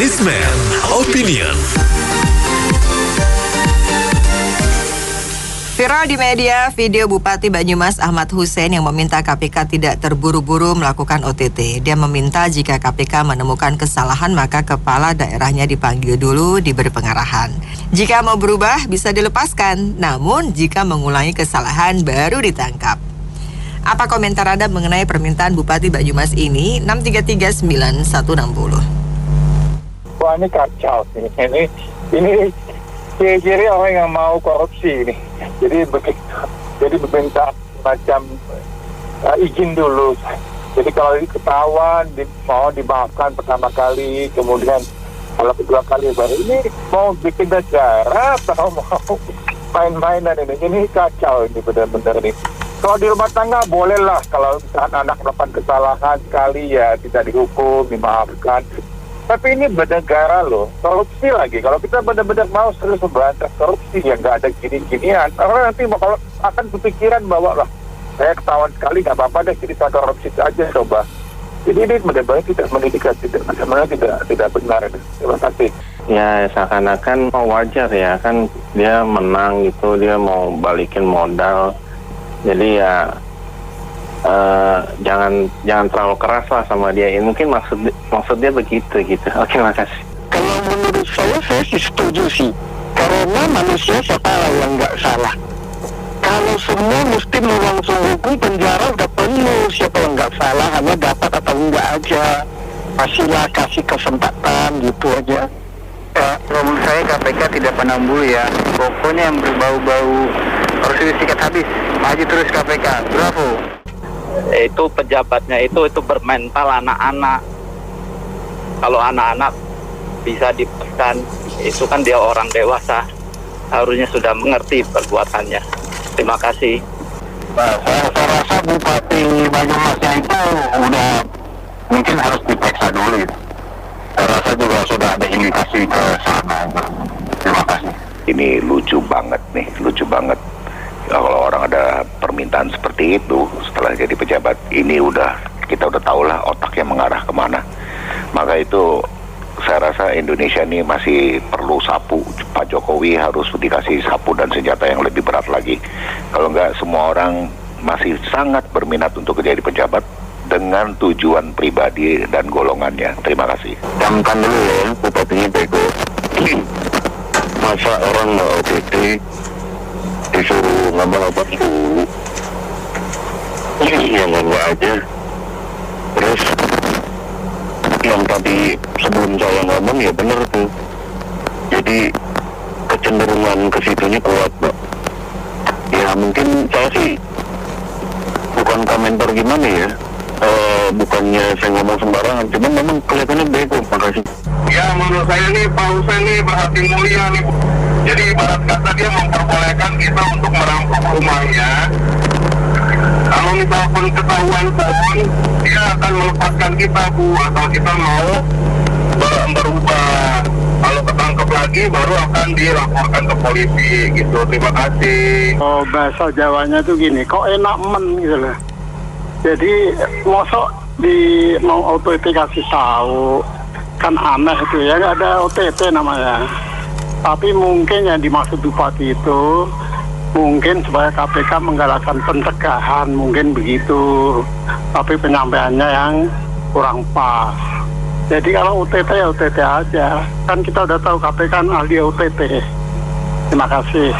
Newsman Opinion. Viral di media video Bupati Banyumas Ahmad Hussein yang meminta KPK tidak terburu-buru melakukan OTT. Dia meminta jika KPK menemukan kesalahan maka kepala daerahnya dipanggil dulu, diberi pengarahan. Jika mau berubah bisa dilepaskan, namun jika mengulangi kesalahan baru ditangkap. Apa komentar Anda mengenai permintaan Bupati Banyumas ini? 6339160. Wah, ini kacau nih. Ini ciri-ciri orang yang mau korupsi ini. Jadi meminta macam izin dulu. Jadi kalau ini ketahuan mau dimaafkan pertama kali, kemudian kalau kedua kali baru ini mau bikin negara atau mau main-mainan ini. Ini kacau ini benar-benar nih. Kalau di rumah tangga bolehlah kalau misalkan anak melakukan kesalahan sekali ya tidak dihukum, dimaafkan. Tapi ini bernegara loh, korupsi lagi. Kalau kita benar-benar mau serius memberantas korupsi yang nggak ada gini-ginian, orang nanti kalau akan berpikiran bahwa lah saya ketahuan sekali nggak apa-apa deh, jadi saya korupsi saja coba. Jadi ini benar-benar tidak mendidik, tidak benar. Terima kasih. Ya seakan-akan wajar ya kan dia menang gitu, dia mau balikin modal. Jadi ya jangan terlalu keras lah sama dia. Mungkin maksud dia begitu gitu. Oke, makasih. Kalau menurut saya sih setuju sih. Karena manusia siapa yang nggak salah. Kalau semua mesti langsung hukum, penjara udah penuh. Siapa yang nggak salah, hanya dapat atau enggak aja. Kasih kesempatan gitu aja. Menurut saya KPK tidak pandang bulu ya. Pokoknya yang berbau-bau harus disikat habis. Maju terus KPK. Bravo. Itu pejabatnya itu bermental anak-anak. Kalau anak-anak bisa dipesan, itu kan dia orang dewasa, harusnya sudah mengerti perbuatannya. Terima kasih. Saya rasa Bupati Banyumasnya itu udah mungkin harus diperiksa dulu. Saya rasa juga sudah ada indikasi ke sana. Terima kasih. Ini lucu banget nih, lucu banget. Kalau orang ada permintaan seperti itu setelah jadi pejabat, ini kita udah tahu lah otaknya mengarah kemana. Maka itu saya rasa Indonesia ini masih perlu sapu. Pak Jokowi harus dikasih sapu dan senjata yang lebih berat lagi. Kalau enggak, semua orang masih sangat berminat untuk jadi pejabat dengan tujuan pribadi dan golongannya. Terima kasih. Camkan dulu ya, bupatinya bego. Masa orang nggak OTT disuruh ngabal-ngabal dulu. Ya nggak aja. Terus yang tadi sebelum saya ngomong ya bener tuh. Jadi kecenderungan ke situnya kuat, Mbak. Ya mungkin saya sih bukan komentar gimana ya. Bukannya saya ngomong sembarangan, cuman memang kelihatannya bego. Makasih. Ya menurut saya nih Pak Hussein nih berhati mulia nih. Jadi ibarat kata dia memperbolehkan kita untuk merampok rumahnya. Kalau misalkan ketahuan pun, dia akan melepaskan kita Bu, atau kita mau berubah. Kalau ketangkep lagi baru akan dilaporkan ke polisi gitu. Terima kasih. Oh, bahasa Jawanya tuh gini, kok enak men gitu loh. Jadi mosok mau OTT kasih tahu kan aneh itu ya, nggak ada OTT namanya. Tapi mungkin yang dimaksud Bupati itu mungkin supaya KPK menggalakkan pencegahan, mungkin begitu. Tapi penyampaiannya yang kurang pas. Jadi kalau OTT ya OTT aja. Kan kita udah tahu KPK kan ahli OTT. Terima kasih.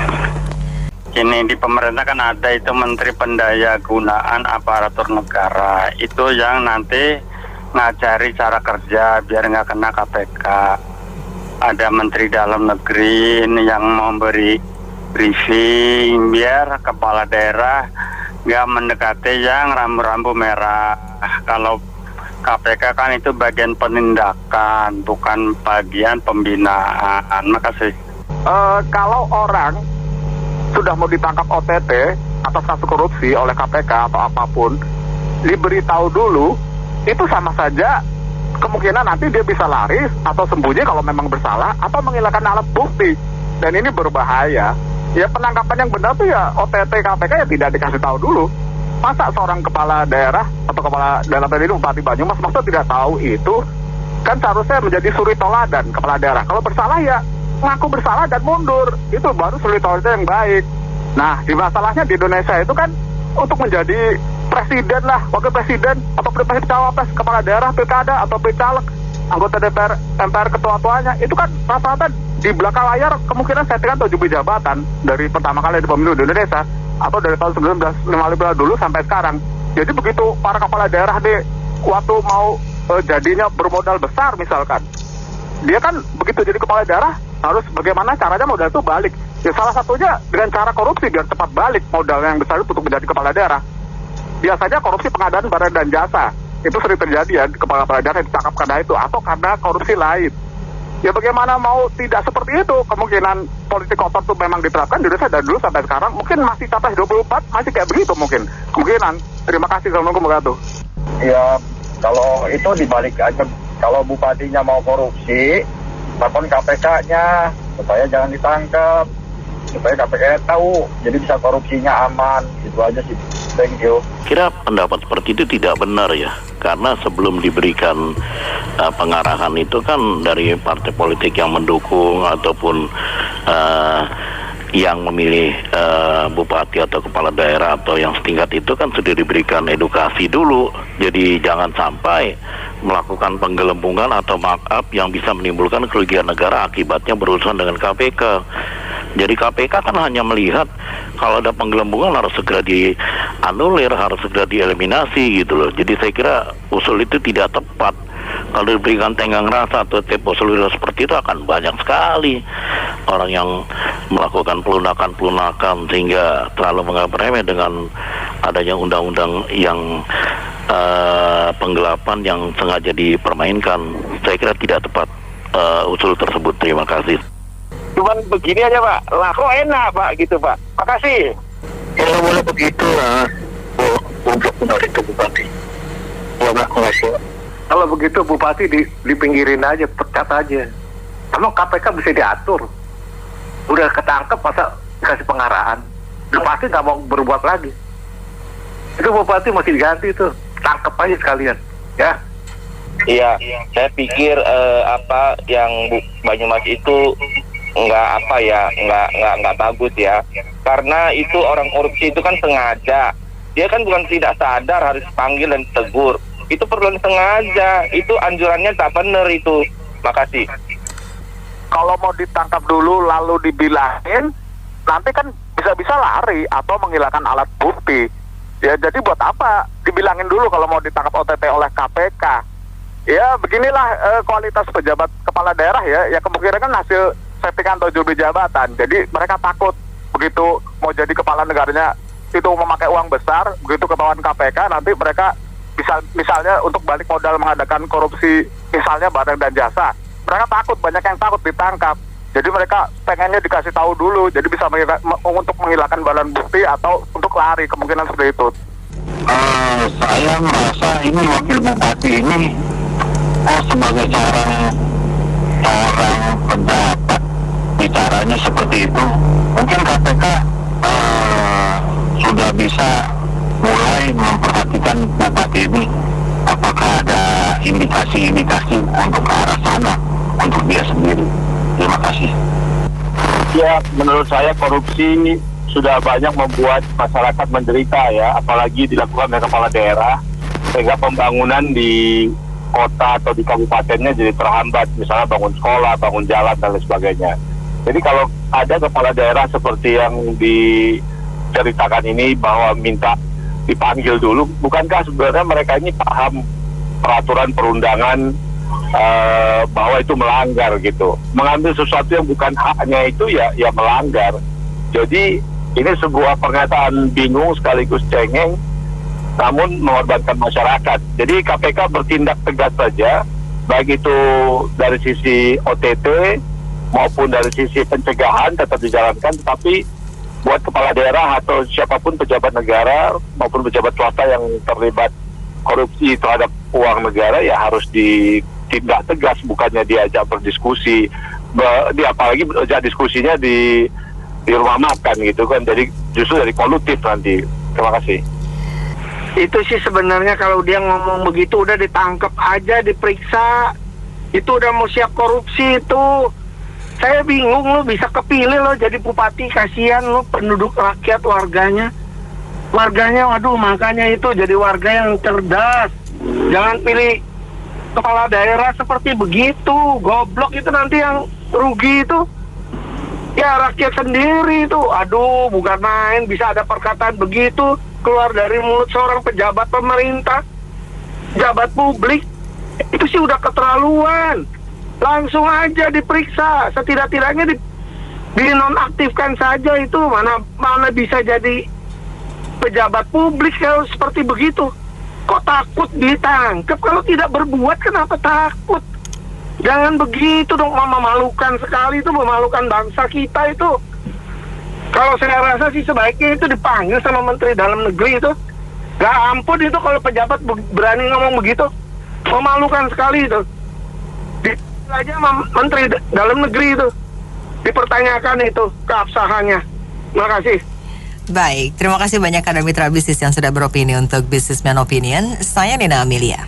Ini di pemerintah kan ada itu Menteri Pendayagunaan Aparatur Negara. Itu yang nanti ngajari cara kerja biar nggak kena KPK. Ada Menteri Dalam Negeri ini yang memberi briefing biar kepala daerah nggak mendekati yang rambu-rambu merah. Kalau KPK kan itu bagian penindakan, bukan bagian pembinaan. Makasih. Kalau orang sudah mau ditangkap OTT atas kasus korupsi oleh KPK atau apapun, diberitahu dulu, itu sama saja kemungkinan nanti dia bisa lari atau sembunyi kalau memang bersalah atau menghilangkan alat bukti. Dan ini berbahaya. Ya penangkapan yang benar tuh ya OTT KPK ya tidak dikasih tahu dulu. Masa seorang kepala daerah atau kepala daerah tadi Bupati Banyumas masa tidak tahu itu kan seharusnya menjadi suri toladan kepala daerah. Kalau bersalah ya ngaku bersalah dan mundur, itu baru suri toladan yang baik. Nah, di masalahnya di Indonesia itu kan untuk menjadi presiden lah, wakil presiden atau presiden cawapres, kepala daerah, pilkada atau caleg, anggota DPR, MPR, ketua-tuanya, itu kan rata-rata di belakang layar kemungkinan settingan atau jubi jabatan dari pertama kali di pemilu di Indonesia atau dari tahun 1955 dulu sampai sekarang. Jadi begitu para kepala daerah deh waktu mau jadinya bermodal besar misalkan, dia kan begitu jadi kepala daerah harus bagaimana caranya modal itu balik. Ya salah satunya dengan cara korupsi biar cepat balik modal yang besar itu untuk menjadi kepala daerah. Biasanya korupsi pengadaan barang dan jasa itu sering terjadi ya, kepala daerah yang ditangkap karena itu atau karena korupsi lain. Ya bagaimana mau tidak seperti itu, kemungkinan politik kotor itu memang diterapkan di Indonesia dari dulu sampai sekarang, mungkin masih capres 24 masih kayak begitu mungkin, kemungkinan. Terima kasih, Assalamualaikum warahmatullahi wabarakatuh. Ya, kalau itu dibalik aja, kalau bupatinya mau korupsi, telepon KPK-nya supaya jangan ditangkap, supaya KPK tahu, jadi bisa korupsinya aman, gitu aja sih. Thank you. Kira pendapat seperti itu tidak benar ya, karena sebelum diberikan pengarahan itu kan dari partai politik yang mendukung ataupun yang memilih bupati atau kepala daerah atau yang setingkat itu kan sudah diberikan edukasi dulu. Jadi jangan sampai melakukan penggelembungan atau markup yang bisa menimbulkan kerugian negara akibatnya berurusan dengan KPK. Jadi KPK kan hanya melihat kalau ada penggelembungan harus segera dianulir, harus segera dieliminasi gitu loh. Jadi saya kira usul itu tidak tepat. Kalau diberikan tenggang rasa atau usul seperti itu akan banyak sekali orang yang melakukan pelunakan sehingga terlalu menganggap remeh dengan adanya undang-undang yang penggelapan yang sengaja dipermainkan. Saya kira tidak tepat usul tersebut. Terima kasih. Cuman begini aja Pak, lah kok enak Pak gitu Pak. Makasih. Kalau boleh begitu lah, untuk menarik ke bupati. Terima kasih. Kalau begitu bupati dipinggirin aja, pecat aja. Emang KPK bisa diatur? Udah ketangkep masa dikasih pengarahan? Bupati nggak mau berbuat lagi. Itu bupati masih diganti tuh, tangkep aja sekalian, ya. Iya, saya pikir apa yang Banyumas itu nggak bagus ya, karena itu orang korupsi itu kan sengaja, dia kan bukan tidak sadar harus panggil dan tegur, itu perlu sengaja, itu anjurannya tak benar itu. Makasih. Kalau mau ditangkap dulu lalu dibilangin, nanti kan bisa-bisa lari atau menghilangkan alat bukti. Ya jadi buat apa dibilangin dulu kalau mau ditangkap OTT oleh KPK? Ya beginilah kualitas pejabat kepala daerah ya kemungkinan kan hasil settingan atau jubi jabatan. Jadi mereka takut begitu mau jadi kepala negaranya itu memakai uang besar, begitu ketahuan KPK nanti mereka misalnya untuk balik modal mengadakan korupsi misalnya barang dan jasa. Mereka takut, banyak yang takut ditangkap. Jadi mereka pengennya dikasih tahu dulu, jadi bisa untuk menghilangkan barang bukti atau untuk lari, kemungkinan seperti itu. Saya merasa ini wakil bupati ini sebagai seorang pendapat bicaranya seperti itu, mungkin KPK sudah bisa mulai memperhatikan bupati ini apakah ada indikasi-indikasi untuk ke arah sana untuk dia sendiri. Terima kasih. Ya, menurut saya korupsi sudah banyak membuat masyarakat menderita ya, apalagi dilakukan oleh kepala daerah, sehingga pembangunan di kota atau di kabupatennya jadi terhambat, misalnya bangun sekolah, bangun jalan, dan lain sebagainya. Jadi kalau ada kepala daerah seperti yang diceritakan ini bahwa minta dipanggil dulu, bukankah sebenarnya mereka ini paham peraturan perundangan bahwa itu melanggar gitu. Mengambil sesuatu yang bukan haknya itu ya melanggar. Jadi ini sebuah pernyataan bingung sekaligus cengeng, namun mengorbankan masyarakat. Jadi KPK bertindak tegas saja, baik itu dari sisi OTT maupun dari sisi pencegahan tetap dijalankan, tetapi buat kepala daerah atau siapapun pejabat negara maupun pejabat swasta yang terlibat korupsi terhadap uang negara ya harus ditindak tegas, bukannya diajak berdiskusi. Apalagi diajak diskusinya di rumah makan gitu kan, jadi justru dari kolutif nanti. Terima kasih. Itu sih sebenarnya kalau dia ngomong begitu udah ditangkap aja, diperiksa, Itu udah mau siap korupsi itu. Saya bingung lo bisa kepilih lo jadi bupati, kasihan lo penduduk rakyat warganya. Warganya, waduh, makanya itu jadi warga yang cerdas. Jangan pilih kepala daerah seperti begitu. Goblok itu nanti yang rugi itu ya rakyat sendiri itu. Aduh, bukan main, bisa ada perkataan begitu keluar dari mulut seorang pejabat pemerintah, pejabat publik. Itu sih udah keterlaluan. Langsung aja diperiksa, setidak-tidaknya dinonaktifkan saja itu. Mana bisa jadi pejabat publik kalau seperti begitu. Kok takut ditangkap? Kalau tidak berbuat kenapa takut? Jangan begitu dong, memalukan sekali itu, memalukan bangsa kita itu. Kalau saya rasa sih sebaiknya itu dipanggil sama Menteri Dalam Negeri itu. Gak ampun itu kalau pejabat berani ngomong begitu. Memalukan sekali itu. Aja sama Menteri Dalam Negeri itu dipertanyakan itu keabsahannya. Terima kasih. Baik, terima kasih banyak Anda mitra bisnis yang sudah beropini untuk Businessman Opinion. Saya Nina Amelia.